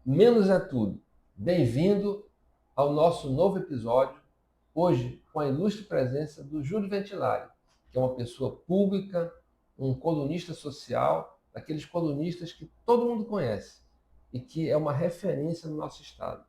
Menos é tudo. Bem-vindo ao nosso novo episódio, hoje com a ilustre presença do Júlio Ventilari, que é uma pessoa pública, um colunista social, daqueles colunistas que todo mundo conhece e que é uma referência no nosso estado.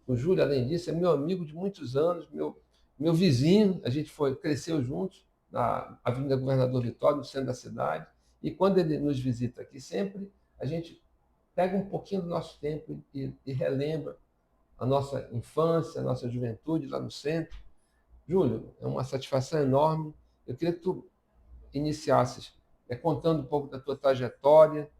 O Júlio, além disso, é meu amigo de muitos anos, meu vizinho. A gente cresceu juntos na Avenida Governador Vitório, no centro da cidade. E quando ele nos visita aqui, sempre a gente pega um pouquinho do nosso tempo e relembra a nossa infância, a nossa juventude lá no centro. Júlio, é uma satisfação enorme. Eu queria que tu iniciasses contando um pouco da tua trajetória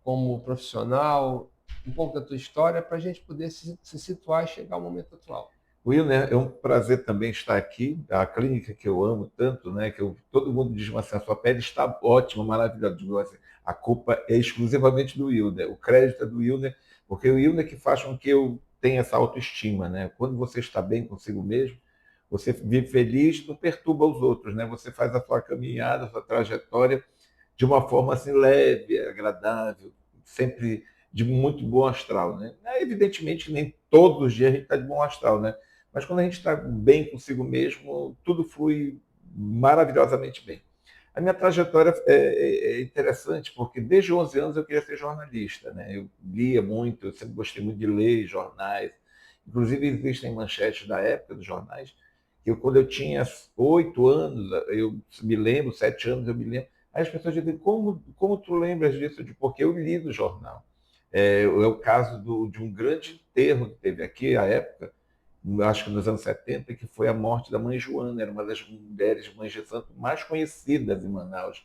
como profissional, um pouco da tua história, para a gente poder se situar e chegar ao momento atual. Wilner, é um prazer também estar aqui. A clínica que eu amo tanto, né? Todo mundo diz assim, a sua pele está ótima, maravilhosa. Digo assim, a culpa é exclusivamente do Wilner, o crédito é do Wilner, porque o Wilner que faz com que eu tenha essa autoestima, né? Quando você está bem consigo mesmo, você vive feliz, não perturba os outros, né? Você faz a sua caminhada, a sua trajetória de uma forma assim leve, agradável, sempre de muito bom astral, né? Evidentemente que nem todos os dias a gente está de bom astral, né? Mas quando a gente está bem consigo mesmo, tudo flui maravilhosamente bem. A minha trajetória é interessante, porque desde 11 anos eu queria ser jornalista, né? Eu lia muito, eu sempre gostei muito de ler jornais. Inclusive existem manchetes da época dos jornais, que quando eu tinha 8 anos, eu me lembro, 7 anos eu me lembro, aí as pessoas dizem, como tu lembras disso? Porque eu li no jornal. É o caso de um grande enterro que teve aqui, à época, acho que nos anos 70, que foi a morte da mãe Joana, era uma das mulheres mães de santo mais conhecidas em Manaus.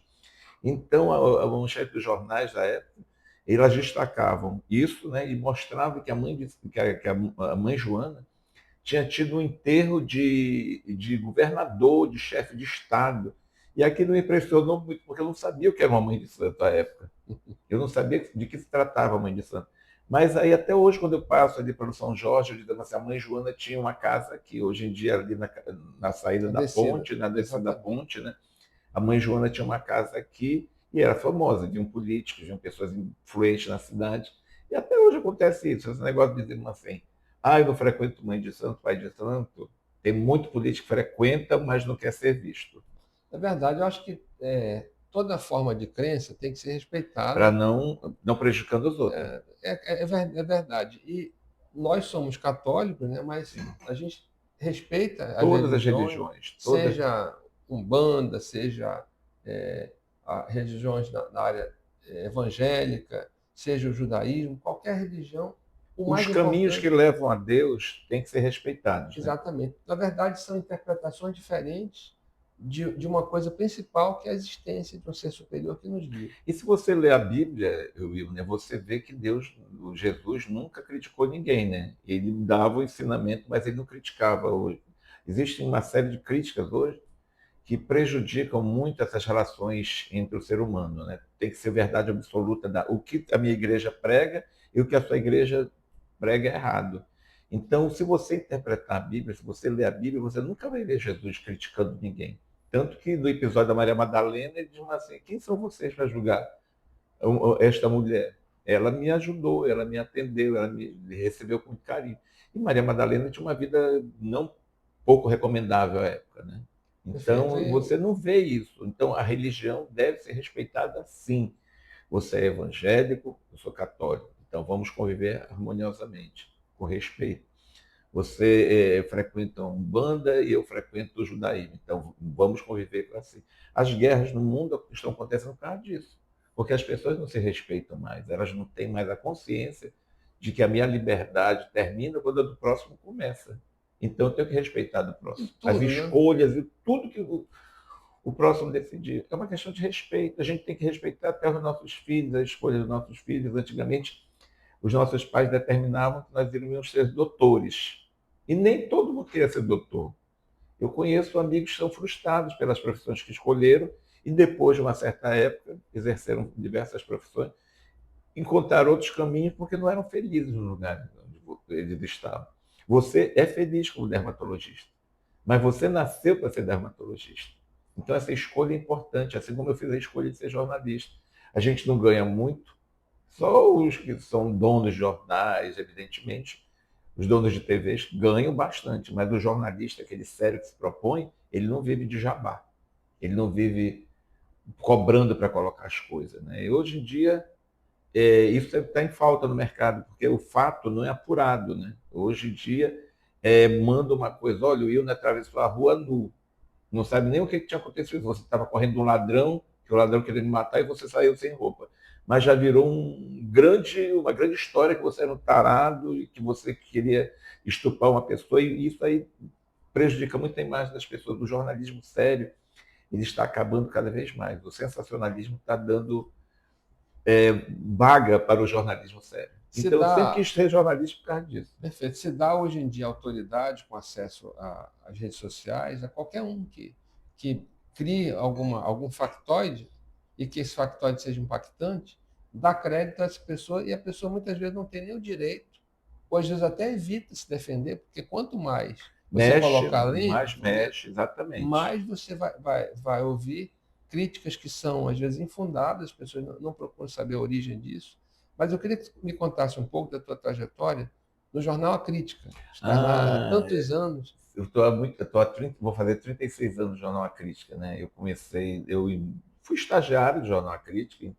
Então, a manchete dos jornais da época, elas destacavam isso, né, e mostravam que a mãe Joana tinha tido um enterro de governador, de chefe de Estado. E aquilo me impressionou muito, porque eu não sabia o que era uma mãe de santo à época. Eu não sabia de que se tratava a mãe de santo. Mas aí até hoje, quando eu passo ali pelo São Jorge, eu digo assim, a mãe Joana tinha uma casa aqui, hoje em dia ali na saída A da descida, ponte, na descida da exatamente. ponte, né? A mãe Joana tinha uma casa aqui e era famosa, de um político, de pessoas influentes na cidade. E até hoje acontece isso, esse negócio de dizer assim, eu não frequento mãe de santo, pai de santo. Tem muito político que frequenta, mas não quer ser visto, Na verdade, eu acho que toda forma de crença tem que ser para respeitada. não prejudicando os outros. É verdade. E nós somos católicos, né? Mas Sim. a gente respeita as Todas as religiões, religiões, todas. seja Umbanda, seja religiões na área evangélica, seja o judaísmo, qualquer religião. O Os mais caminhos que importante, levam a Deus têm que ser respeitados, né? exatamente. Na verdade, são interpretações diferentes de uma coisa principal, que é a existência de um ser superior que nos guia. E se você lê a Bíblia, Will, né, você vê que Deus, o Jesus, nunca criticou ninguém, né? Ele dava o ensinamento, mas ele não criticava hoje. Existe uma série de críticas hoje que prejudicam muito essas relações entre o ser humano, né? Tem que ser verdade absoluta o que a minha igreja prega e o que a sua igreja prega é errado. Então, se você interpretar a Bíblia, se você ler a Bíblia, você nunca vai ver Jesus criticando ninguém. Tanto que no episódio da Maria Madalena, ele diz assim: quem são vocês para julgar esta mulher? Ela me ajudou, ela me atendeu, ela me recebeu com muito carinho. E Maria Madalena tinha uma vida não pouco recomendável à época, né? Perfeito. Então, você não vê isso. Então, a religião deve ser respeitada sim. Você é evangélico, eu sou católico. Então, vamos conviver harmoniosamente, com respeito. Você frequenta um Umbanda e eu frequento o judaísmo. Então, vamos conviver assim. As guerras no mundo estão acontecendo por causa disso. Porque as pessoas não se respeitam mais. Elas não têm mais a consciência de que a minha liberdade termina quando a do próximo começa. Então, eu tenho que respeitar do E próximo. As tudo, né? escolhas e tudo que o próximo decidir. É uma questão de respeito. A gente tem que respeitar até os nossos filhos, a escolha dos nossos filhos. Antigamente, os nossos pais determinavam que nós iríamos ser doutores. E nem todo mundo queria ser doutor. Eu conheço amigos que são frustrados pelas profissões que escolheram e depois de uma certa época exerceram diversas profissões, encontraram outros caminhos porque não eram felizes no lugar onde eles estavam. Você é feliz como dermatologista, mas você nasceu para ser dermatologista. Então essa escolha é importante, assim como eu fiz a escolha de ser jornalista. A gente não ganha muito, só os que são donos de jornais, evidentemente, os donos de TVs ganham bastante, mas o jornalista, aquele sério que se propõe, ele não vive de jabá. Ele não vive cobrando para colocar as coisas. Né? E hoje em dia, isso está em falta no mercado, porque o fato não é apurado. Né? Hoje em dia, manda uma coisa, olha, o Wilner atravessou a rua nu. Não sabe nem o que tinha acontecido. Você estava correndo de um ladrão, que o ladrão queria me matar, e você saiu sem roupa. Mas já virou uma grande história que você era um tarado e que você queria estuprar uma pessoa, e isso aí prejudica muito a imagem das pessoas. O jornalismo sério, ele está acabando cada vez mais. O sensacionalismo está dando vaga para o jornalismo sério. Se Então, eu sempre dá, quis ser jornalista por causa disso. perfeito, se dá hoje em dia autoridade com acesso às redes sociais a qualquer um que crie algum factoide e que esse factoide seja impactante, dá crédito a essa pessoa e a pessoa muitas vezes não tem nem o direito, ou às vezes até evita se defender, porque quanto mais você Mexe, colocar ali, mais mexe, exatamente. mais você vai ouvir críticas que são, às vezes, infundadas, as pessoas não procuram saber a origem disso. Mas eu queria que me contasse um pouco da tua trajetória no jornal A Crítica. Está lá há Ah, tantos anos. vou fazer 36 anos de Jornal A Crítica, né? Fui estagiário do Jornal A Crítica em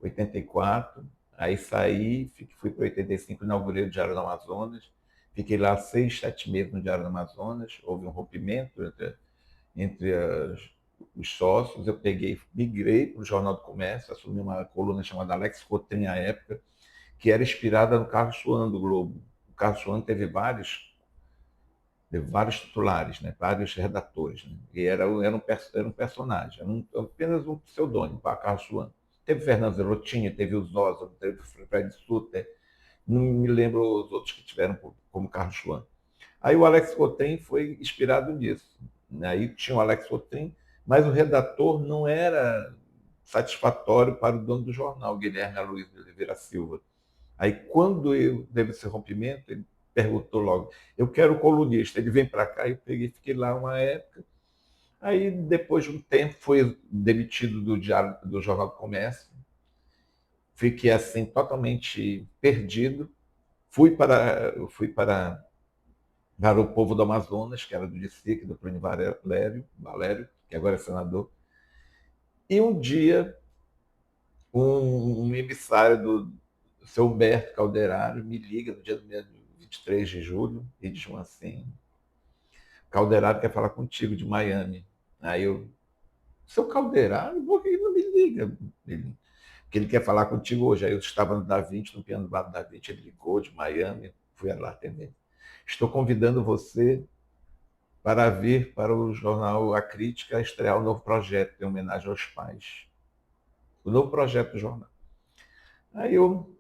84, aí saí, fui para 85, inaugurei o Diário do Amazonas, fiquei lá 6, 7 meses no Diário do Amazonas, houve um rompimento entre os sócios, eu migrei para o Jornal do Comércio, assumi uma coluna chamada Alex Cotrim à época, que era inspirada no Carlos Schwann do Globo. O Carlos Schwann teve vários titulares, né? Vários redatores. Né? E era um personagem, apenas um pseudônimo para Carlos Schwann. Teve Fernando Zerotinha, teve o Zosa, teve o Fred Sutter, não me lembro os outros que tiveram como Carlos Schwann. Aí o Alex Cotrim foi inspirado nisso. Aí tinha o Alex Cotrim, mas o redator não era satisfatório para o dono do jornal, Guilherme Aloysio de Oliveira Silva. Aí, quando teve esse rompimento, ele perguntou logo: eu quero colunista. Ele vem para cá, eu peguei, fiquei lá uma época. Aí, depois de um tempo, fui demitido do Jornal do Comércio. Fiquei assim, totalmente perdido. Fui para o Povo do Amazonas, que era do DICIC, do Plínio Valério, que agora é senador. E um dia, um emissário do seu Humberto Calderaro me liga no dia do dia 23 de julho e diz assim: Calderaro quer falar contigo de Miami. Aí eu, seu Calderaro, por que ele não me liga? Porque ele quer falar contigo hoje. Aí eu estava no Da Vinci, no piano bar do Da Vinci, ele ligou de Miami, fui lá atender. Estou convidando você para vir para o jornal A Crítica estrear um novo projeto em homenagem aos pais. O novo projeto do jornal. Aí eu, o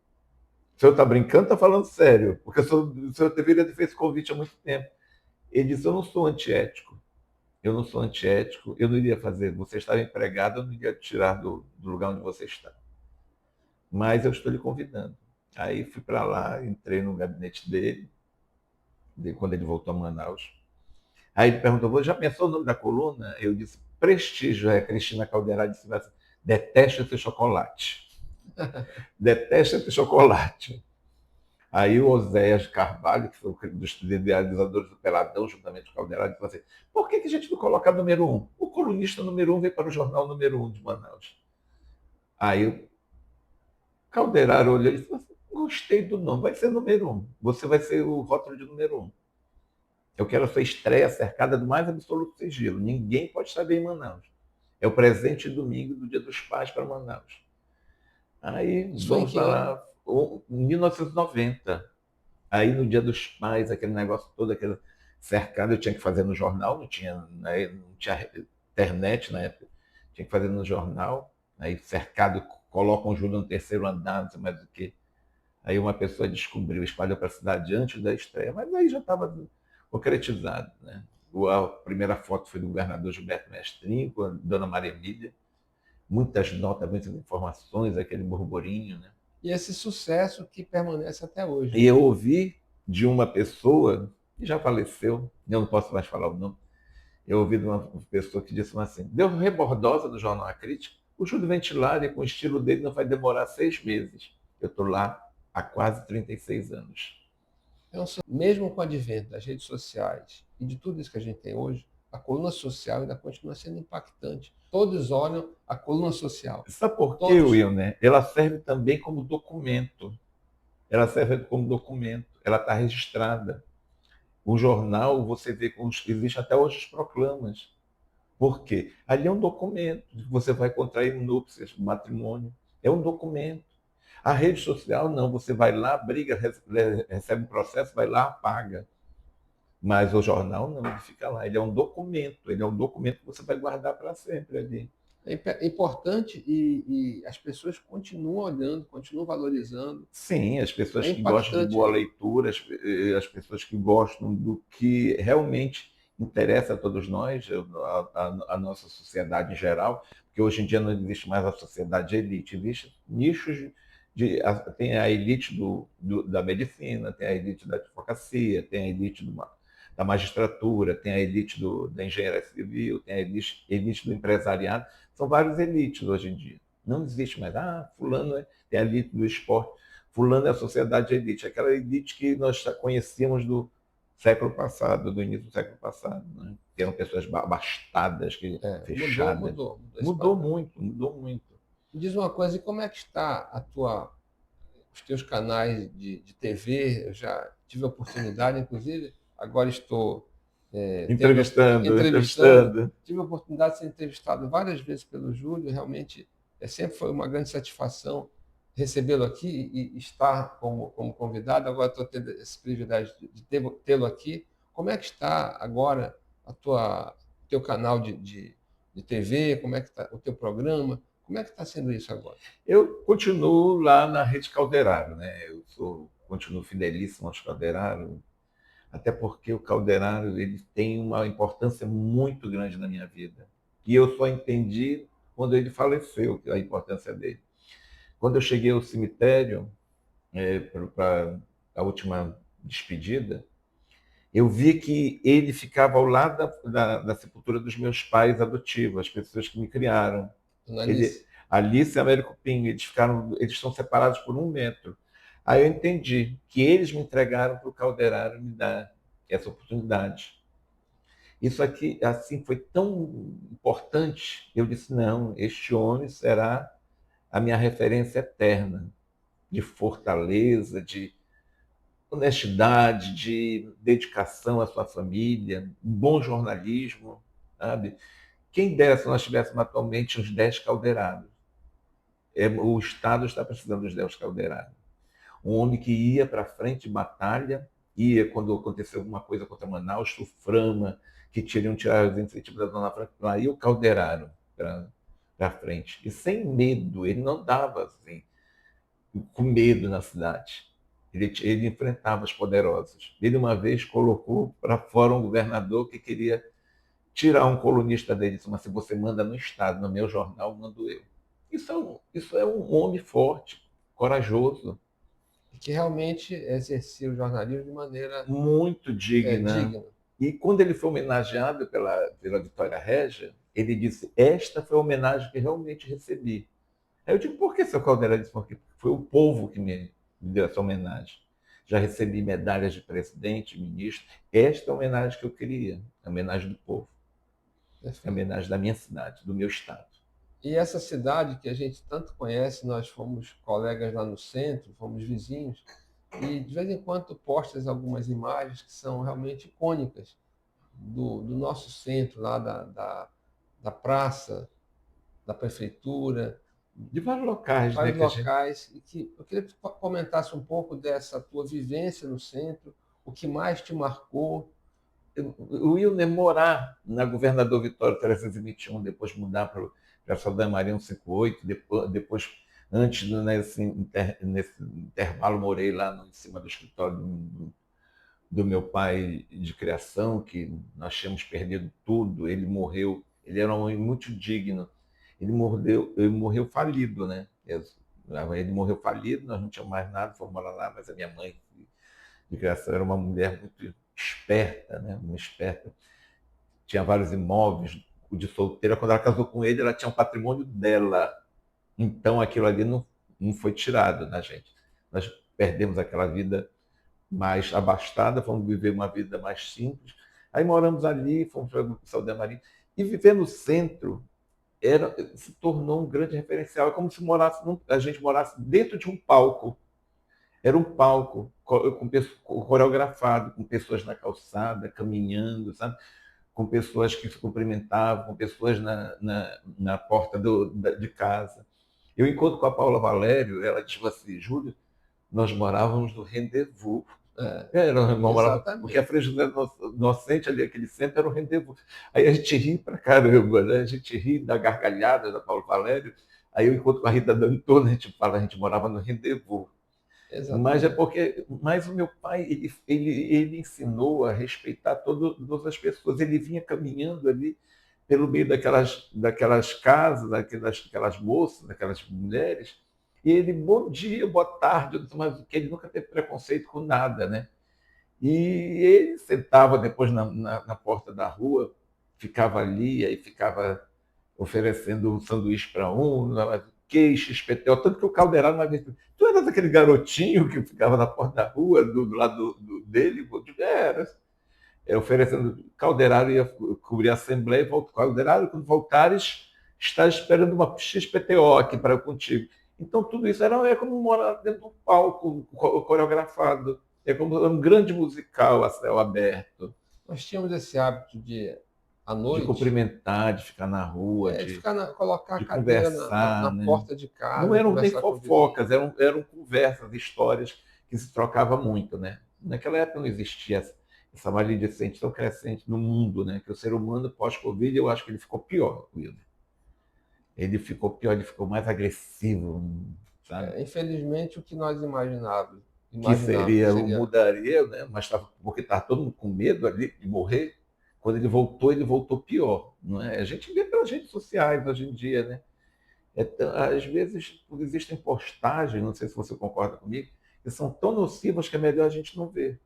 senhor está brincando, está falando sério? Porque o senhor deveria ter feito esse convite há muito tempo. Ele disse, eu não sou antiético. Eu não sou antiético, eu não iria fazer. Você estava empregado, eu não iria tirar do lugar onde você está. Mas eu estou lhe convidando. Aí fui para lá, entrei no gabinete dele, quando ele voltou a Manaus. Aí ele perguntou, você já pensou o nome da coluna? Eu disse, Prestígio. A Cristina Caldeira disse, detesta esse chocolate. Detesta esse chocolate. Aí o Oséias Carvalho, que foi um dos idealizadores do Peladão, juntamente com o Caldeirão, disse assim, por que a gente não coloca número 1? O colunista número 1 veio para o jornal número 1 de Manaus. Aí o Caldeirão olhou e disse, gostei do nome, vai ser número 1. Você vai ser o rótulo de número 1. Eu quero a sua estreia cercada do mais absoluto sigilo. Ninguém pode saber em Manaus. É o presente de domingo do Dia dos Pais para Manaus. Aí Isso foi em vamos que para ano? lá, em 1990. Aí no Dia dos Pais, aquele negócio todo, aquele cercado, eu tinha que fazer no jornal, não tinha internet na época, tinha que fazer no jornal, aí cercado, colocam o Júlio no terceiro andar, não sei mais o quê. Aí uma pessoa descobriu, espalhou para a cidade antes da estreia, mas aí já estava concretizado, né? A primeira foto foi do governador Gilberto Mestrinho, com a dona Maria Emília, muitas notas, muitas informações, aquele burburinho, né? E esse sucesso que permanece até hoje, E né? eu ouvi de uma pessoa, que já faleceu, eu não posso mais falar o nome, eu ouvi de uma pessoa que disse assim, deu rebordosa no Jornal A Crítica, o Júlio Ventilari, com o estilo dele, não vai demorar 6 meses. Eu estou lá há quase 36 anos. Então, mesmo com o advento das redes sociais e de tudo isso que a gente tem hoje, a coluna social ainda continua sendo impactante. Todos olham a coluna social. Sabe por quê, Todos. Will, né? Ela serve também como documento. Ela serve como documento. Ela está registrada. O jornal, você vê, existe até hoje os proclamas. Por quê? Ali é um documento. Você vai contrair núpcias, matrimônio. É um documento. A rede social, não. Você vai lá, briga, recebe um processo, vai lá, apaga. Mas o jornal, não. Ele fica lá. Ele é um documento. Ele é um documento que você vai guardar para sempre ali. É importante e as pessoas continuam olhando, continuam valorizando. Sim, as pessoas É que gostam de boa impactante. leitura, as pessoas que gostam do que realmente interessa a todos nós, a nossa sociedade em geral, porque hoje em dia não existe mais a sociedade elite, existe nichos tem a elite da medicina, tem a elite da advocacia, tem a elite da magistratura, tem a elite da engenharia civil, tem a elite do empresariado, são várias elites hoje em dia. Não existe mais, fulano tem a elite do esporte. Fulano é a sociedade elite, aquela elite que nós conhecíamos do século passado, do início do século passado, né? Que eram pessoas abastadas, fechadas. Mudou esse Mudou padrão. muito, mudou muito. Me diz uma coisa, e como é que está os teus canais de TV? Eu já tive a oportunidade, inclusive, agora estou entrevistando. Entrevistando. Tive a oportunidade de ser entrevistado várias vezes pelo Júlio, realmente sempre foi uma grande satisfação recebê-lo aqui e estar como convidado. Agora estou tendo esse privilégio de tê-lo aqui. Como é que está agora o teu canal de TV? Como é que está o teu programa? Como é que está sendo isso agora? Eu continuo lá na Rede Calderaro, né? Continuo fidelíssimo aos Calderaro, até porque o Calderaro ele tem uma importância muito grande na minha vida. E eu só entendi quando ele faleceu a importância dele. Quando eu cheguei ao cemitério, para a última despedida, eu vi que ele ficava ao lado da sepultura dos meus pais adotivos, as pessoas que me criaram. Dona Ele, Alice? Alice e Américo Pinho, eles estão separados por 1 metro. Aí eu entendi que eles me entregaram para o Calderaro me dar essa oportunidade. Isso aqui, assim, foi tão importante. Eu disse, não, este homem será a minha referência eterna de fortaleza, de honestidade, de dedicação à sua família, bom jornalismo, sabe? Quem dera se nós tivéssemos atualmente uns 10 Caldeirados. O Estado está precisando dos 10 Caldeirados. Um homem que ia para frente de batalha, ia quando aconteceu alguma coisa contra Manaus, o Frama, que queriam tirar os incentivos da Zona Franca, lá ia o Calderaro para frente. E sem medo, ele não dava assim, com medo na cidade. Ele enfrentava os poderosos. Ele uma vez colocou para fora um governador que queria tirar um colunista dele. Disse, mas se você manda no Estado, no meu jornal, mando eu. Isso é um homem forte, corajoso. Que realmente exercia o jornalismo de maneira Muito digna. digna. E quando ele foi homenageado pela Vitória Régia, ele disse, esta foi a homenagem que realmente recebi. Aí eu digo, por que, seu Caldeira? Disse, porque foi o povo que me deu essa homenagem. Já recebi medalhas de presidente, ministro. Esta é a homenagem que eu queria, a homenagem do povo. A homenagem da minha cidade, do meu estado. E essa cidade que a gente tanto conhece, nós fomos colegas lá no centro, fomos vizinhos, e de vez em quando postas algumas imagens que são realmente icônicas do nosso centro, lá da praça, da prefeitura, De vários locais, né? vários locais, e que eu queria que tu comentasse um pouco dessa tua vivência no centro, o que mais te marcou. O Wilner morar na Governador Vitório 321, depois mudar para a Saudade Maria 158, depois Antes, nesse intervalo, morei lá em cima do escritório do meu pai de criação, que nós tínhamos perdido tudo. Ele morreu, ele era um homem muito digno. Ele morreu falido, né? Ele morreu falido, nós não tínhamos mais nada, fomos morar lá, mas a minha mãe de criação era uma mulher muito esperta, né? Uma esperta. Tinha vários imóveis de solteira. Quando ela casou com ele, ela tinha um patrimônio dela. Então aquilo ali não foi tirado da gente. Nós perdemos aquela vida mais abastada, fomos viver uma vida mais simples. Aí moramos ali, fomos para o Saldanha Marinho. E viver no centro se tornou um grande referencial. É como se a gente morasse dentro de um palco. Era um palco coreografado, com pessoas na calçada, caminhando, sabe? Com pessoas que se cumprimentavam, com pessoas na porta de casa. Eu encontro com a Paula Valério, ela disse assim, Júlio, nós morávamos no Rendezvous. Porque a Frejudé Inocente ali, aquele centro, era um rendezvous. Aí a gente ri pra caramba, né? A gente ri da gargalhada da Paulo Valério. Aí eu encontro com a Rita D'Antona, a gente fala, a gente morava no rendezvous. Mas o meu pai, ele ensinou a respeitar todas as pessoas. Ele vinha caminhando ali pelo meio daquelas casas, daquelas moças, daquelas mulheres, e ele, bom dia, boa tarde, mas ele nunca teve preconceito com nada, né? E ele sentava depois na porta da rua, ficava ali, aí ficava oferecendo um sanduíche para um, queijo, espetel, tanto que o Calderaro uma vez, tu eras aquele garotinho que ficava na porta da rua, do lado dele? Eu digo, era. Oferecendo, Calderaro ia cobrir a Assembleia, Calderaro, quando voltares, está esperando uma XPTO aqui para contigo. Então, tudo isso é como morar dentro de um palco coreografado. É como um grande musical a céu aberto. Nós tínhamos esse hábito à noite, de cumprimentar, de ficar na rua, colocar de a cadeira conversar, na porta de casa. Não eram nem fofocas, eram conversas, histórias que se trocava muito, né? Naquela época não existia essa maledicente tão crescente no mundo, né? Que o ser humano pós-Covid, eu acho que ele ficou pior, Wilder. Ele ficou pior, ele ficou mais agressivo, sabe? Infelizmente, o que nós imaginávamos que seria, mudaria, né? Mas porque estava todo mundo com medo ali de morrer. Quando ele voltou pior. Não é? A gente vê pelas redes sociais hoje em dia, né? Às vezes existem postagens, não sei se você concorda comigo, que são tão nocivas que é melhor a gente não ver.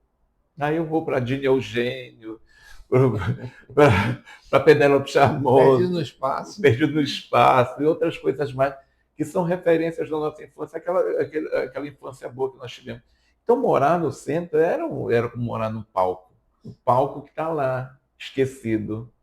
Aí eu vou para Dini Eugênio, para Penélope Charmoso, Perdido no Espaço, e outras coisas mais, que são referências da nossa infância, aquela infância boa que nós tivemos. Então, morar no centro era como morar no palco. O palco que está lá, esquecido.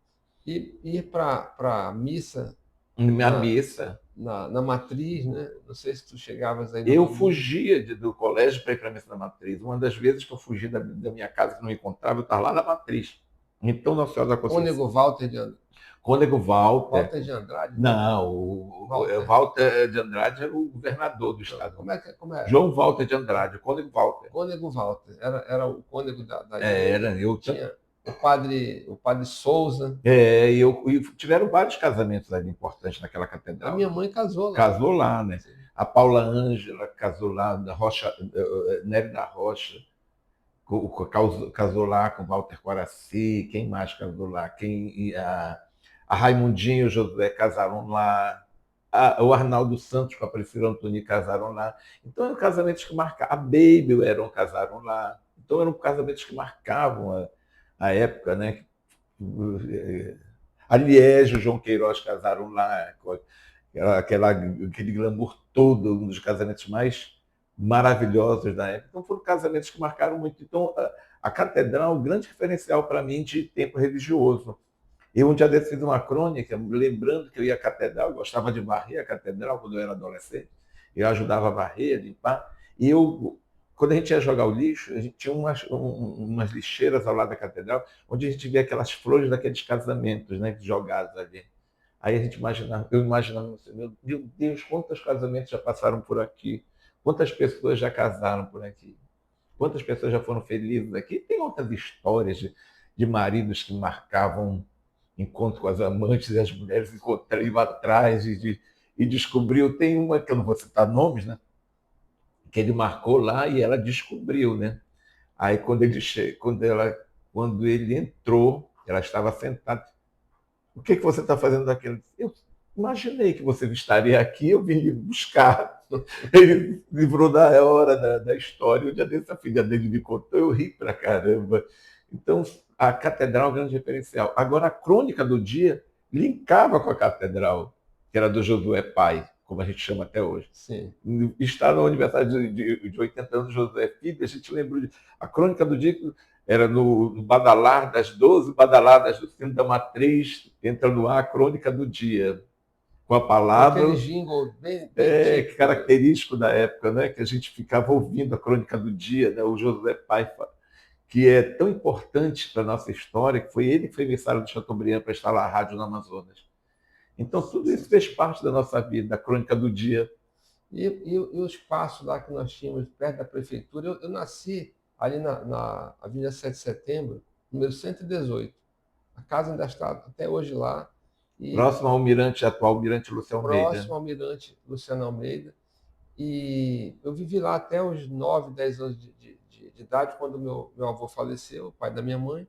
E ir para a missa. Missa. Na matriz, né? Não sei se tu chegavas aí. Eu fugia do colégio para ir para a missa da matriz. Uma das vezes que eu fugi da minha casa que não encontrava, eu estava lá na matriz. Então, Nossa Senhora da Conceição. Cônego Walter de Andrade. Cônego Walter. Walter de Andrade? Não, o Walter de Andrade era o governador do estado. Como é? João Walter de Andrade, o Cônego Walter. Cônego Walter. Era o cônego da Era, eu tinha o padre Souza. E tiveram vários casamentos ali importantes naquela catedral. A minha mãe casou lá. Casou lá, né? Sim. A Paula Ângela casou lá, da Rocha, Nery da Rocha, casou lá com Walter Coraci. Quem mais casou lá? A Raimundinho e o José casaram lá. O Arnaldo Santos com a Priscila Antoni casaram lá. Então eram casamentos que marcavam. A Baby casaram lá. Então eram casamentos que marcavam a época, né? A Liege e o João Queiroz casaram lá, aquele glamour todo, um dos casamentos mais maravilhosos da época. Então foram casamentos que marcaram muito. Então a catedral é um grande referencial para mim de tempo religioso. Eu um dia desses fiz uma crônica, lembrando que eu ia à catedral, eu gostava de varrer a catedral quando eu era adolescente, eu ajudava a varrer, a limpar, e quando a gente ia jogar o lixo, a gente tinha umas lixeiras ao lado da catedral, onde a gente via aquelas flores daqueles casamentos, né, jogados ali. Aí eu imaginava, meu Deus, quantos casamentos já passaram por aqui, quantas pessoas já casaram por aqui, quantas pessoas já foram felizes aqui. Tem outras histórias de maridos que marcavam encontro com as amantes e as mulheres iam atrás e descobriu, tem uma que eu não vou citar nomes, né? Que ele marcou lá e ela descobriu, né? Aí quando ele entrou, ela estava sentada. O que você está fazendo daquilo? Eu imaginei que você estaria aqui, eu vim lhe buscar. Ele livrou da hora da história. O dia desse, a filha dele me contou, eu ri pra caramba. Então, a catedral é um grande referencial. Agora, a crônica do dia linkava com a catedral, que era do Josué Pai, como a gente chama até hoje. Sim. Está no aniversário de 80 anos do José Filho, a gente lembra de. A crônica do dia era no badalar das 12 badaladas do sino da matriz, entra no ar a crônica do dia, com a Com aquele palavra jingle bem típico. característico da época, né? Que a gente ficava ouvindo a crônica do dia, né? O José Paiva, que é tão importante para a nossa história, que foi ele que foi emissário de Chateaubriand para instalar a rádio no Amazonas. Então, tudo isso fez parte da nossa vida, a crônica do dia. E o espaço lá que nós tínhamos perto da prefeitura, eu nasci ali na Avenida 7 de Setembro, número 118. A casa ainda está até hoje lá. E Próximo ao Almirante, atual Almirante Lúcio Almeida. próximo ao Almirante Luciano Almeida. E eu vivi lá até os 9, 10 anos de idade, quando meu avô faleceu, o pai da minha mãe.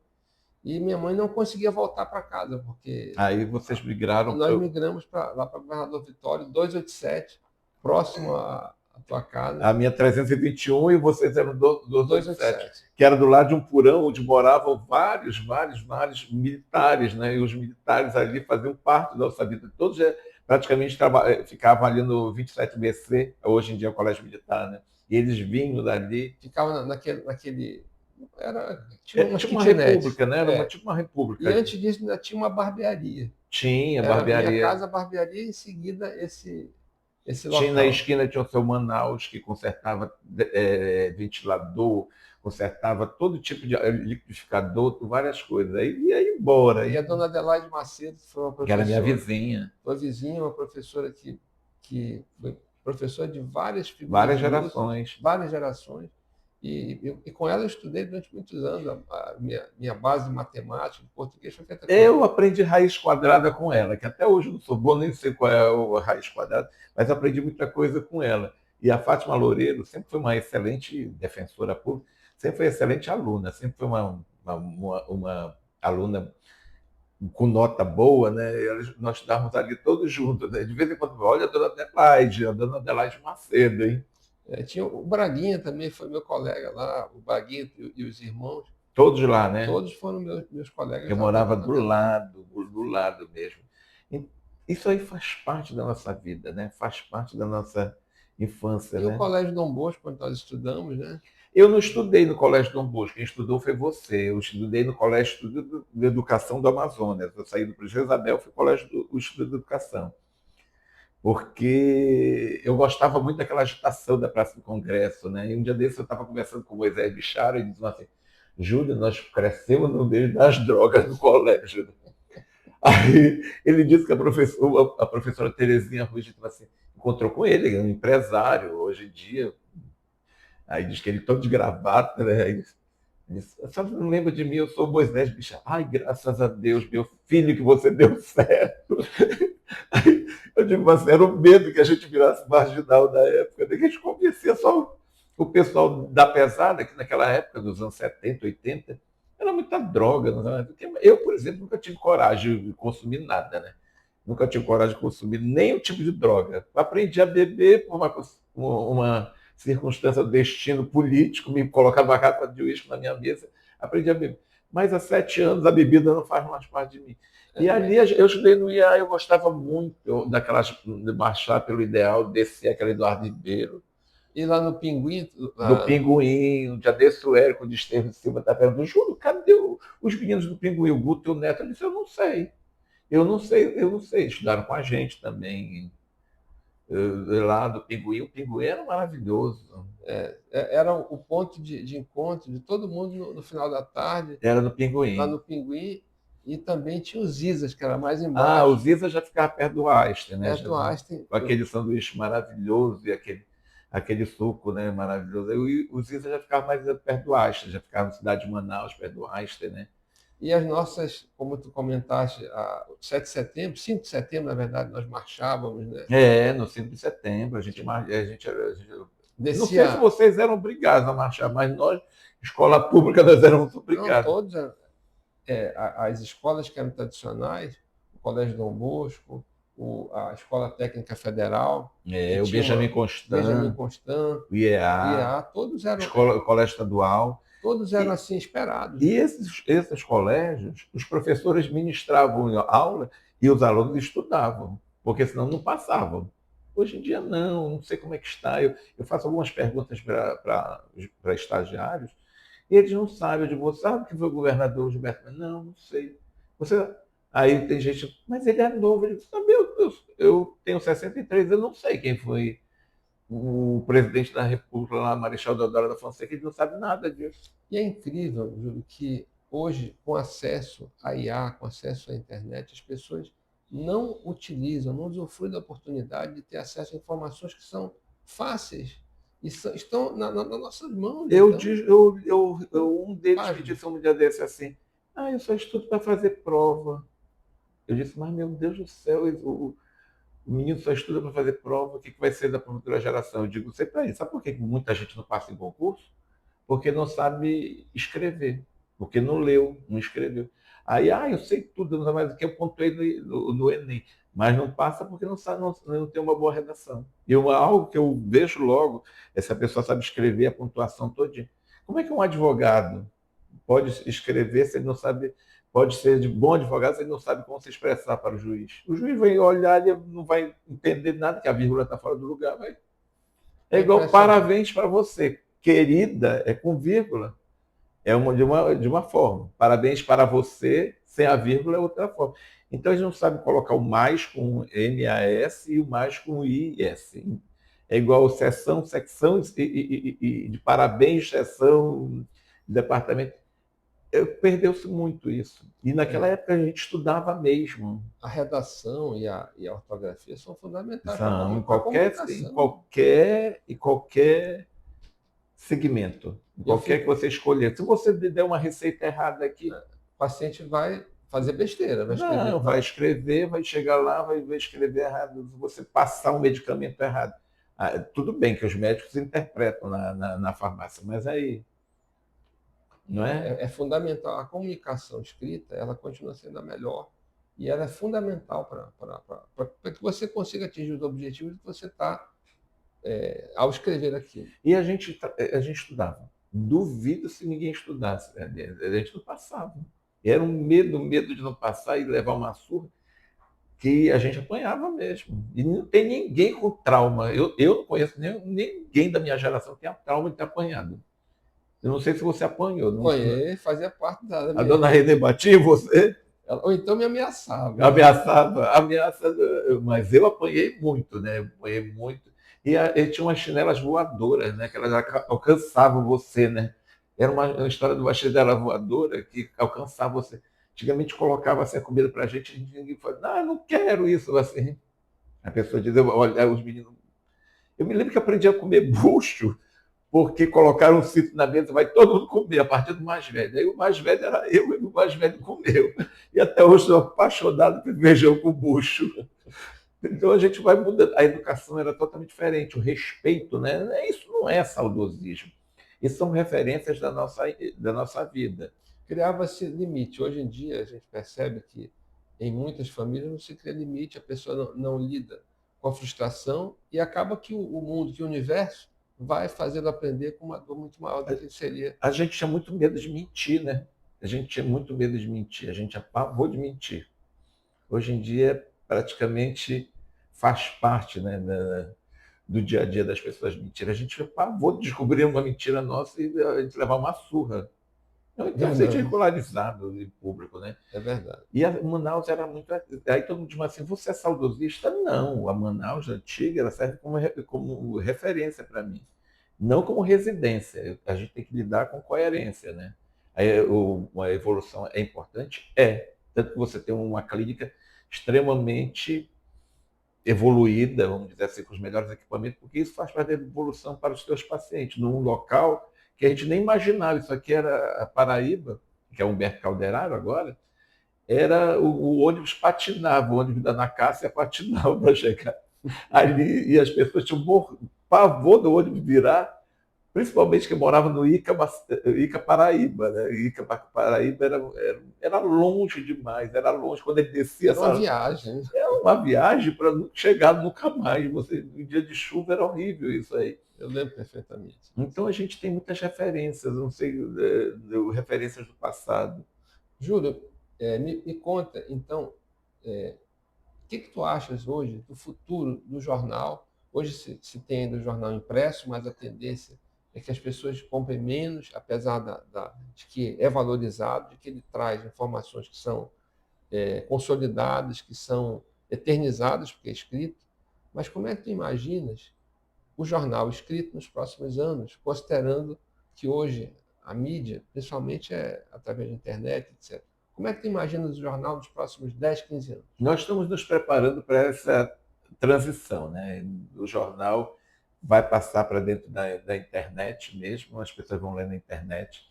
E minha mãe não conseguia voltar para casa, porque Aí vocês migraram. nós migramos lá para Governador Vitório, 287, próximo à tua casa. A minha 321 e vocês eram do 287, 287. que era do lado de um porão onde moravam vários militares, né? E os militares ali faziam parte da nossa vida. Todos praticamente ficavam ali no 27BC, hoje em dia é o Colégio Militar, né? E eles vinham dali. Ficava naquele tinha umas Tipo uma kitnet. república, né? Era tipo uma república. E antes disso ainda tinha uma barbearia. Tinha Era barbearia. minha casa, barbearia, e em seguida esse local. Tinha na esquina, tinha o seu Manaus, que consertava ventilador, consertava todo tipo de liquidificador, várias coisas. Aí ia embora. E a dona Adelaide Macedo foi uma professora. Que era minha vizinha. Uma vizinha, uma professora que foi professora de várias figuras. Várias gerações. Várias gerações. E com ela eu estudei durante muitos anos. A minha base de matemática, de português, foi feita com ela. Eu aprendi raiz quadrada com ela, que até hoje eu não sou bom, nem sei qual é a raiz quadrada, mas aprendi muita coisa com ela. E a Fátima Loureiro sempre foi uma excelente defensora pública, sempre foi excelente aluna, sempre foi uma aluna com nota boa, né? Nós estávamos ali todos juntos, né? De vez em quando, olha a dona Adelaide Macedo, hein? Tinha o Braguinha também, foi meu colega lá, o Braguinha e os irmãos. Todos lá, né? Todos foram meus colegas. Eu morava do lado mesmo. Isso aí faz parte da nossa vida, né? Faz parte da nossa infância. E né? o Colégio Dom Bosco, quando nós estudamos, né? Eu não estudei no Colégio Dom Bosco, quem estudou foi você. Eu estudei no Colégio de Educação do Amazonas. Eu saí do Colégio Isabel, fui no Colégio do Estudo de Educação. Porque eu gostava muito daquela agitação da Praça do Congresso, né? E um dia desse eu estava conversando com o Moisés Bichara e ele disse assim, Júlio, nós crescemos no meio das drogas no colégio. Aí ele disse que a professora Terezinha Ruiz assim, encontrou com ele, ele é um empresário hoje em dia. Aí diz que ele todo de gravata, né? Aí disse, a senhora não lembra de mim, eu sou o Moisés Bichara. Ai, graças a Deus, meu filho, que você deu certo. Aí eu digo, mas era o medo que a gente virasse marginal da época, né? Que a gente conhecia só o pessoal da pesada, que naquela época, dos anos 70, 80, era muita droga. Né? Eu, por exemplo, nunca tive coragem de consumir nada, né? Nunca tive coragem de consumir nenhum tipo de droga. Aprendi a beber por uma circunstância do destino político, me colocaram uma garrafa de uísque na minha mesa, aprendi a beber. Mas há 7 anos a bebida não faz mais parte de mim. E ali eu estudei no IA, eu gostava muito daquelas, de marchar pelo ideal, descer aquele Eduardo Ribeiro. E lá no Pinguim? No Pinguim, um dia desse o Érico de Esteves Silva está perguntando, Júlio, cadê os meninos do Pinguim, o Guto e o Neto? Eu disse, eu não sei. Eu não sei. Estudaram com a gente também. Lá do Pinguim, o Pinguim era maravilhoso. Era o ponto de encontro de todo mundo no final da tarde. Era no Pinguim. Lá no Pinguim. E também tinha os Isas, que era mais embaixo. Os Isas já ficava perto do Einstein, né? Perto do Einstein. Com aquele sanduíche maravilhoso e aquele suco, né, maravilhoso. E os Isas já ficavam mais perto do Einstein, já ficava na cidade de Manaus, perto do Einstein, né? E as nossas, como tu comentaste, 7 de setembro, 5 de setembro, na verdade, nós marchávamos, né? No 5 de setembro, não sei se Descia, vocês eram obrigados a marchar, mas nós, escola pública, nós éramos não obrigados. todos, as escolas que eram tradicionais, o Colégio Dom Bosco, a Escola Técnica Federal, que O tinha Benjamin Benjamin Constant, Constant, o o IEA, IEA, o Colégio Estadual. todos eram E, assim esperados, e né? esses colégios, os professores ministravam aula e os alunos estudavam, porque senão não passavam. Hoje em dia não sei como é que está. Eu faço algumas perguntas para estagiários e eles não sabem. Eu digo, você sabe que foi o governador Gilberto? Não sei. Você... Aí tem gente, mas ele é novo. Ele diz, meu Deus, eu tenho 63, eu não sei quem foi o presidente da República, lá, Marechal Deodoro da Fonseca, ele não sabe nada disso. E é incrível, Júlio, que hoje, com acesso à IA, com acesso à internet, as pessoas não utilizam, não usufruem da oportunidade de ter acesso a informações que são fáceis e estão nas nossas mãos. Então, Um deles me pasme. disse um dia desse assim, eu só estudo para fazer prova. Eu disse, mas meu Deus do céu, o menino só estuda para fazer prova, o que vai ser da futura geração? Eu digo, sei para isso. Sabe por que muita gente não passa em concurso? Porque não sabe escrever, porque não leu, não escreveu. Aí, eu sei tudo, mas o que eu pontuei no Enem. Mas não passa porque não, sabe, não tem uma boa redação. Algo que eu vejo logo é se a pessoa sabe escrever a pontuação todinha. Como é que um advogado pode escrever se ele não sabe, pode ser de bom advogado se ele não sabe como se expressar para o juiz? O juiz vai olhar e não vai entender nada, que a vírgula está fora do lugar. É É igual impressionante. parabéns para você. Querida é com vírgula. De uma forma. Parabéns para você, sem a vírgula é outra forma. Então eles não sabem colocar o mais com MAS e o mais com IS. É igual sessão, secção e de parabéns, sessão, departamento. Perdeu-se muito isso. E naquela É, época a gente estudava mesmo. a redação e a ortografia são fundamentais para São, a comunicação. em qualquer segmento, em E eu qualquer que fico, você escolher. Se você der uma receita errada aqui, o paciente vai fazer besteira, vai escrever. não, vai escrever, vai chegar lá, vai escrever errado, você passar um medicamento errado. Tudo bem que os médicos interpretam na farmácia, mas aí, não é? É fundamental. A comunicação escrita, ela continua sendo a melhor e ela é fundamental para que você consiga atingir os objetivos que você está ao escrever aquilo. E a gente estudava. Duvido se ninguém estudasse. A gente não passava. Era um medo de não passar e levar uma surra, que a gente apanhava mesmo. E não tem ninguém com trauma. Eu não conheço ninguém da minha geração que tenha trauma de ter apanhado. Eu não sei se você apanhou. Conhecer fazia parte da A minha. dona Renê batia em você, Ou então me ameaçava. ameaçava, mas eu apanhei muito, né? Eu apanhei muito. E tinha umas chinelas voadoras, né? Que elas alcançavam você, né? Era uma história de uma chinela voadora que alcançava você. Antigamente colocava assim, a comida para a gente ninguém falava, não, eu não quero isso assim. A pessoa dizia, olha, os meninos. Eu me lembro que aprendi a comer bucho porque colocaram um cinto na mesa, vai todo mundo comer, a partir do mais velho. Aí o mais velho era eu, e o mais velho comeu. E até hoje estou apaixonado por feijão com bucho. Então a gente vai mudando. A educação era totalmente diferente, o respeito, né? Isso não é saudosismo. Isso são referências da nossa vida. Criava-se limite. Hoje em dia, a gente percebe que em muitas famílias não se cria limite, a pessoa não lida com a frustração e acaba que o mundo, que o universo, vai fazendo aprender com uma dor muito maior do que seria. A gente tinha muito medo de mentir, né? A gente tinha muito medo de mentir, a gente apavou de mentir. Hoje em dia, praticamente faz parte, né, do dia a dia das pessoas mentir. A gente apavou de descobrir uma mentira nossa e a gente levar uma surra. Então, a gente é Verdade, ridicularizado em público, né? é verdade. E a Manaus era muito. Aí todo mundo diz assim: você é saudosista? Não, a Manaus antiga ela serve como referência para mim, não como residência. A gente tem que lidar com coerência, né? Aí, a evolução é importante? É. Tanto que você tem uma clínica extremamente evoluída, vamos dizer assim, com os melhores equipamentos, porque isso faz parte da evolução para os seus pacientes, num local que a gente nem imaginava. Isso aqui era a Paraíba, que é Humberto Calderaro agora, era o ônibus patinava, o ônibus da Ana Cássia patinava para chegar ali, e as pessoas tinham pavor do ônibus virar, principalmente que morava no Ica Paraíba. Né? Ica Paraíba era longe demais, era longe. Quando ele descia Era uma essa. viagem. Era uma viagem para não chegar nunca mais. Em dia de chuva era horrível isso aí. Eu lembro perfeitamente. Então a gente tem muitas referências, não sei, referências do passado. Júlio, me conta, então, o que tu achas hoje do futuro do jornal? Hoje se tem ainda o jornal impresso, mas a tendência é que as pessoas comprem menos, apesar de que é valorizado, de que ele traz informações que são consolidadas, que são eternizadas, porque é escrito. Mas como é que tu imaginas o jornal escrito nos próximos anos, considerando que hoje a mídia, principalmente através da internet, etc. Como é que tu imaginas o jornal nos próximos 10, 15 anos? Nós estamos nos preparando para essa transição. Né? O jornal vai passar para dentro da internet mesmo, as pessoas vão ler na internet,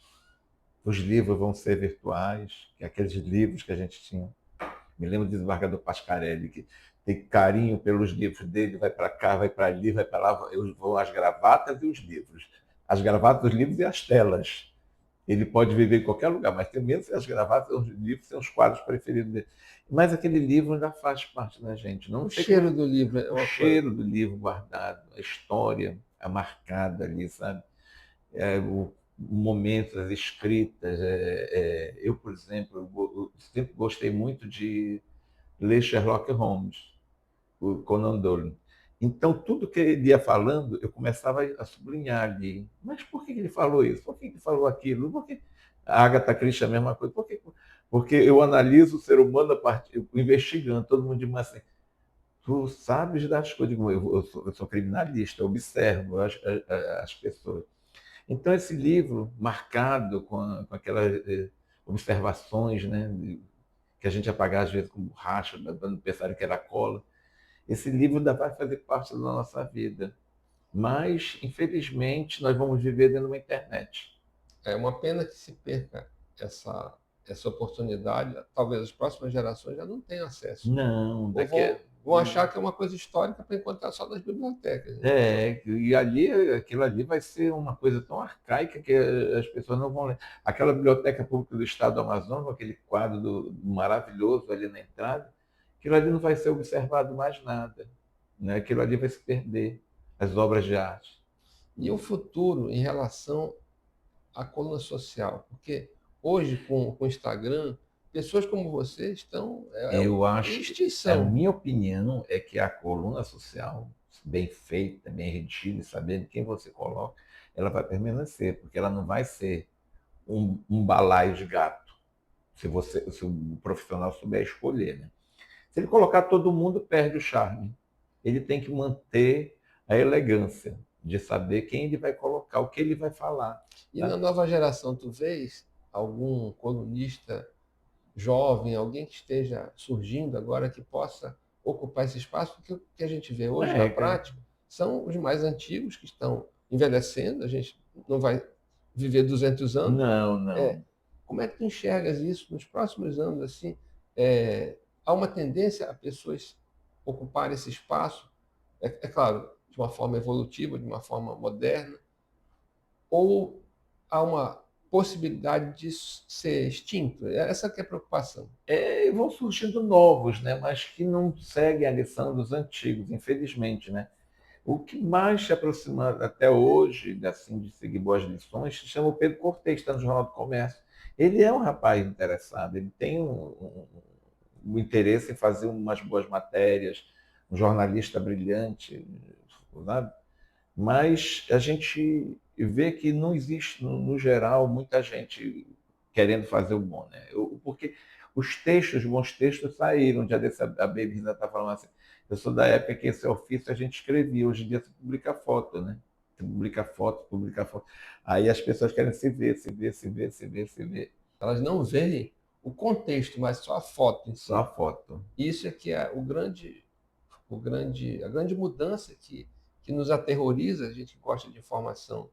os livros vão ser virtuais, que é aqueles livros que a gente tinha. Me lembro do desembargador Pascarelli, que tem carinho pelos livros dele, vai para cá, vai para ali, vai para lá, vão as gravatas e os livros. As gravatas, os livros e as telas. Ele pode viver em qualquer lugar, mas tem menos as gravatas, os livros são os quadros preferidos dele. Mas aquele livro ainda faz parte da gente. Não O sei cheiro como... do livro é O uma coisa. cheiro do livro guardado, a história, a marcada ali, sabe? O momento, as escritas. Eu, por exemplo, eu sempre gostei muito de ler Sherlock Holmes, o Conan Doyle. Então, tudo que ele ia falando, eu começava a sublinhar ali. Mas por que ele falou isso? Por que ele falou aquilo? Por que... A Agatha Christie é a mesma coisa. Por que... Porque eu analiso o ser humano a partir, investigando, todo mundo diz assim, tu sabes das coisas, eu sou criminalista, eu observo as pessoas. Então, esse livro, marcado com aquelas observações, né, que a gente apagar às vezes com borracha, dando pensar que era cola, esse livro ainda vai fazer parte da nossa vida. Mas, infelizmente, nós vamos viver dentro de uma internet. É uma pena que se perca essa oportunidade. Talvez as próximas gerações já não tenham acesso. Não, Ou daqui a... vão achar que é uma coisa histórica para encontrar só nas bibliotecas. Né? E ali, aquilo ali vai ser uma coisa tão arcaica que as pessoas não vão ler. Aquela Biblioteca Pública do Estado do Amazonas, com aquele quadro maravilhoso ali na entrada, aquilo ali não vai ser observado mais nada. Né? Aquilo ali vai se perder, as obras de arte. E o futuro em relação à coluna social? Porque hoje, com o Instagram, pessoas como você estão Eu em acho, a extinção. minha opinião é que a coluna social, bem feita, bem redigida, sabendo quem você coloca, ela vai permanecer, porque ela não vai ser um balaio de gato, se o profissional souber escolher. Né? Se ele colocar todo mundo, perde o charme. Ele tem que manter a elegância de saber quem ele vai colocar, o que ele vai falar. E Tá? na nova geração, tu vês algum colunista jovem, alguém que esteja surgindo agora que possa ocupar esse espaço? Porque o que a gente vê hoje na Cara. prática são os mais antigos que estão envelhecendo, a gente não vai viver 200 anos. Não, não. Como é que tu enxergas isso nos próximos anos? Assim, é, há uma tendência a pessoas ocuparem esse espaço, é claro, de uma forma evolutiva, de uma forma moderna, ou há uma possibilidade de ser extinto? Essa que é a preocupação. Vão surgindo novos, né? Mas que não seguem a lição dos antigos, infelizmente. Né? O que mais se aproxima até hoje, assim, de seguir boas lições, se chama o Pedro Cortês, está no Jornal do Comércio. Ele é um rapaz interessado, ele tem um interesse em fazer umas boas matérias, um jornalista brilhante, sabe? Mas a gente vê que não existe, no geral, muita gente querendo fazer o bom. Né? Porque os textos, bons textos saíram. Um dia desse, a Baby está falando assim, eu sou da época que esse ofício a gente escrevia, hoje em dia você publica foto, né? Você publica foto, publica foto. Aí as pessoas querem se ver, se ver, se ver, se ver, se ver. Elas não veem o contexto, mas só a foto em Só a si. foto. Isso é que é a grande mudança que nos aterroriza, a gente gosta de informação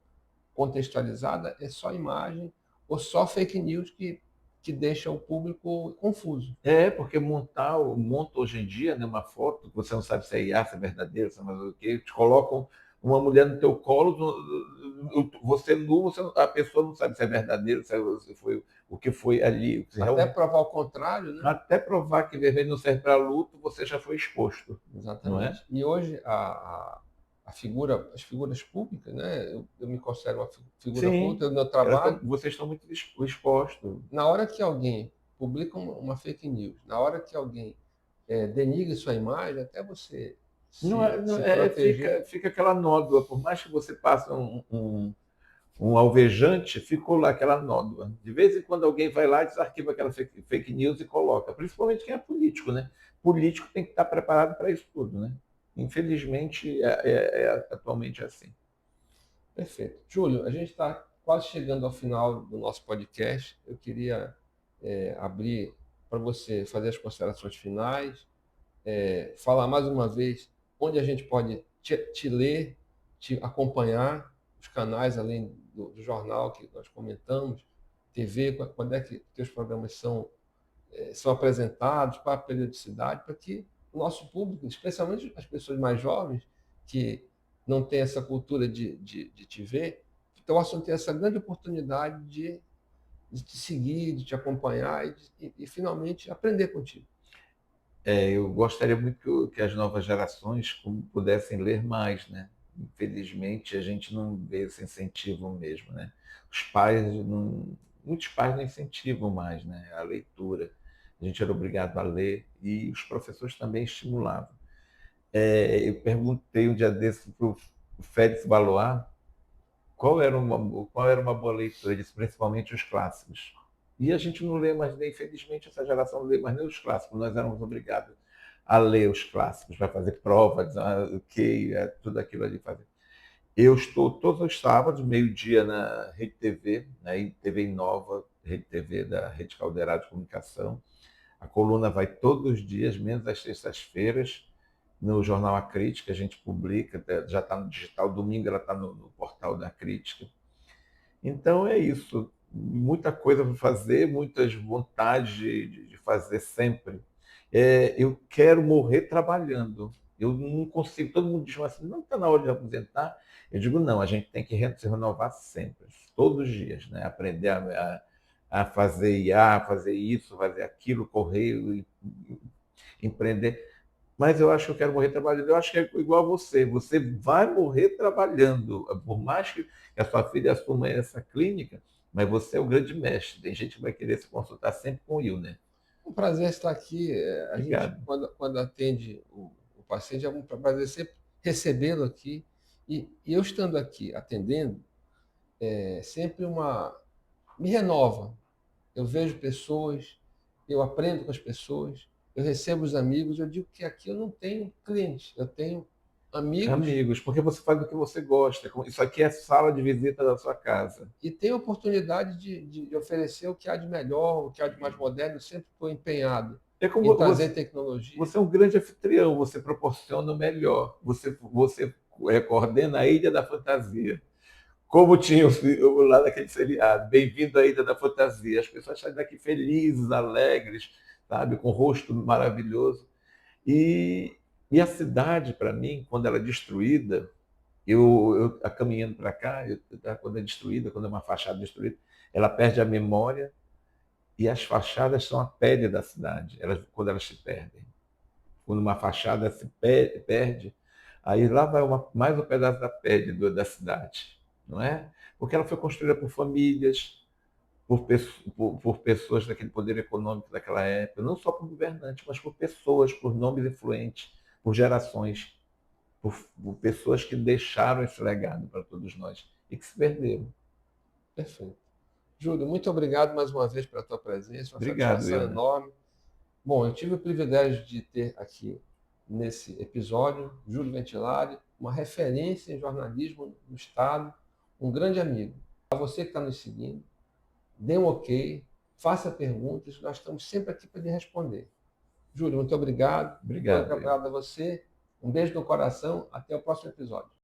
contextualizada, é só imagem ou só fake news que que deixa o público confuso. Porque monta hoje em dia, né, uma foto, você não sabe se é IA, se é verdadeiro, se é mais o quê, te colocam uma mulher no teu colo, você nu, a pessoa não sabe se é verdadeiro, se foi o que foi ali. Até provar o contrário, né? Até provar que vermelho não serve para luto, você já foi exposto, não é? Exatamente. E hoje a figura, as figuras públicas, né? Eu me considero uma figura pública Sim, do meu trabalho. vocês estão muito expostos. Na hora que alguém publica uma fake news, na hora que alguém denigre sua imagem, até você Não é, se proteger. fica aquela nódoa, por mais que você passe um alvejante, ficou lá aquela nódoa. De vez em quando alguém vai lá e desarquiva aquela fake news e coloca, principalmente quem é político, né? Político tem que estar preparado para isso tudo, né? Infelizmente, atualmente é assim. Perfeito. Júlio, a gente está quase chegando ao final do nosso podcast. Eu queria abrir para você fazer as considerações finais, falar mais uma vez onde a gente pode te ler, te acompanhar, os canais além do jornal que nós comentamos, TV, quando é que os programas são apresentados, qual a periodicidade, para que o nosso público, especialmente as pessoas mais jovens, que não têm essa cultura de te ver, possam ter essa grande oportunidade de te seguir, de te acompanhar e finalmente aprender contigo. Eu gostaria muito que as novas gerações pudessem ler mais, né? Infelizmente, a gente não vê esse incentivo mesmo, né? Os pais não, muitos pais não incentivam mais, né, a leitura. A gente era obrigado a ler e os professores também estimulavam. Eu perguntei um dia desse para o Félix Valois qual era uma boa leitura, ele disse principalmente os clássicos. E a gente não lê mais, infelizmente, essa geração não lê mais nem os clássicos. Nós éramos obrigados a ler os clássicos, para fazer provas, tudo aquilo ali fazer. Eu estou todos os sábados, meio-dia, na Rede TV, na TV Nova, Rede TV da Rede Caldeirada de Comunicação. A coluna vai todos os dias, menos às sextas-feiras, no Jornal A Crítica, a gente publica, já está no digital, domingo ela está no portal da Crítica. Então é isso, muita coisa para fazer, muitas vontades de fazer sempre. Eu quero morrer trabalhando. Eu não consigo, todo mundo diz assim, não está na hora de aposentar. Eu digo, não, a gente tem que se renovar sempre, todos os dias, né? Aprender a fazer IA, fazer isso, fazer aquilo, correr, empreender. Mas eu acho que eu quero morrer trabalhando. Eu acho que é igual a você. Você vai morrer trabalhando. Por mais que a sua filha assuma essa clínica, mas você é o grande mestre. Tem gente que vai querer se consultar sempre com o Will, né? Um prazer estar aqui. A gente, Obrigado. quando atende o paciente, é um prazer sempre recebê-lo aqui. E eu estando aqui atendendo, sempre me renova. Eu vejo pessoas, eu aprendo com as pessoas, eu recebo os amigos. Eu digo que aqui eu não tenho clientes, eu tenho amigos Amigos, porque você faz o que você gosta. Isso aqui é sala de visita da sua casa. e tenho a oportunidade de oferecer o que há de melhor, o que há de mais moderno. Eu sempre estou empenhado É em como trazer tecnologia. você é um grande anfitrião, você proporciona o melhor. Você coordena a Ilha da Fantasia. Como tinha lá naquele seriado, Bem-vindo à Ilha da Fantasia. As pessoas saem daqui felizes, alegres, sabe, com o rosto maravilhoso. E, e a cidade, para mim, quando ela é destruída, eu caminhando para cá, quando é destruída, quando é uma fachada destruída, ela perde a memória e as fachadas são a pele da cidade, quando elas se perdem. Quando uma fachada se perde, aí lá vai mais um pedaço da pele da cidade, não é? Porque ela foi construída por famílias, por pessoas daquele poder econômico daquela época, não só por governantes, mas por pessoas, por nomes influentes, por gerações, por pessoas que deixaram esse legado para todos nós e que se perderam. Perfeito. Júlio, muito obrigado mais uma vez pela tua presença, uma Obrigado, satisfação Wilder. enorme. Bom, eu tive o privilégio de ter aqui nesse episódio Júlio Ventilari, uma referência em jornalismo no Estado, um grande amigo. A você que está nos seguindo, dê um ok, faça perguntas, nós estamos sempre aqui para lhe responder. Júlio, muito obrigado. Muito Obrigado, Wilder. obrigado a você. Um beijo no coração. Até o próximo episódio.